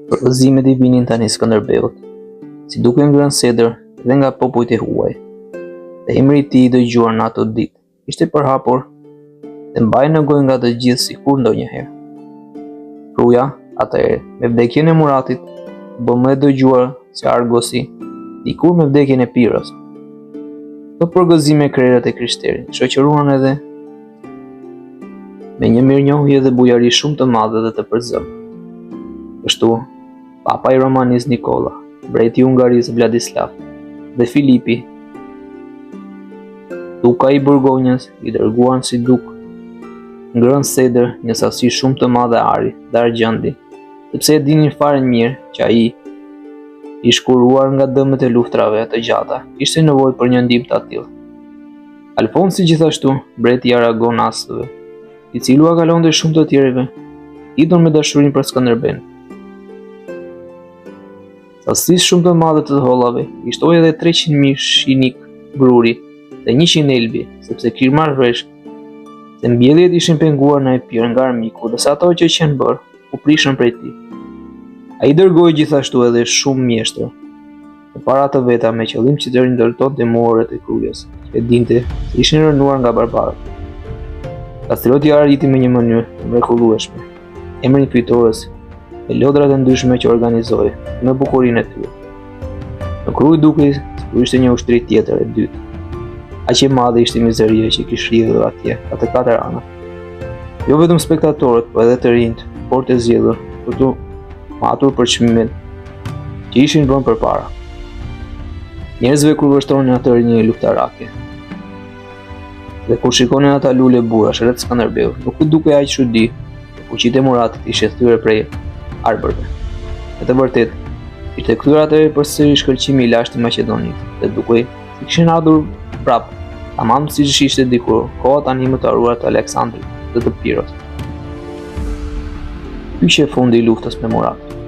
Përgëzimet I vinin tani Skënderbeut, si duke ngrënë sedër dhe nga popujt e huaj. Dhe emri I tij I dëgjuar në ato ditë ishte përhapur dhe mbaj në gojë nga të gjithë sikur ndonjëherë. Kruja, atëherë, me vdekjen e Muratit, bë më e dëgjuar se Argosi, dikur me vdekjen e Pirës. Këto përgëzime krerët e krishterit shoqëruan edhe me një mirënjohje dhe bujari shumë të madhe dhe të përzëm. Kështu, Papa I Romanis Nikola, mbreti I Hungarisë Vladislav dhe Filipi, duka I Burgonjës, I dërguan si duk, ngrënë sedër një sasi shumë të madhe ari dhe argjendi, sepse e dinin fare mirë që ai, I shkuruar nga dëmet e luftrave të gjata, ishte nevojë për një ndihmë të tillë. Alfonsi gjithashtu, mbreti I Aragonasëve, I cili ua kalonte shumë të tjerëve, idhur me dashurinë për Skënderbeun. Sasisë shumë të madhe të hollave, I shtoi edhe 300.000 shinik gruri dhe 100 elbi, sepse kirë marrë vesh se mbjelljet ishin penguar në Epir nga armiku dhe sa ato që qenë bërë, u prishën prej tij. Ai dërgoi gjithashtu edhe shumë mjeshtër, në para të veta me qëllim që të rindërtonte muret e Krujës, që e dinte se ishin rënuar nga barbarët. Kastrioti arriti me një mënyrë të mrekullueshme, emrin fitores, me lodrat e ndryshme që organizoi, me bukurinë e tyre. Në Kruj dukej sikur ishte një ushtri tjetër e dytë. Aq e madhe ishte mizeria që kishte rrjedhur atje, atë 4 anët. Jo vetëm spektatorët, por edhe të rinjt, fort e zgjedhur, për të matur për çmimet që ishin vënë përpara. Njerëzve kur vështronin atë rinj luftarake. Dhe kur shikonin ata lule burrash rreth Skënderbeut, nuk u dukej aq çudi, fuqitë e Muratit ishte thyer prej arbërve. Me të vërtetë, ishte kthyer atëherë përsëri shkëlqimi I lashtë I Maqedonisë, dhe dukej se kishin ardhur prapë, tamam siç ishte dikur, koha tani më të haruar të Aleksandrit dhe të Piros. Ky ishte fundi I luftës me Muratin.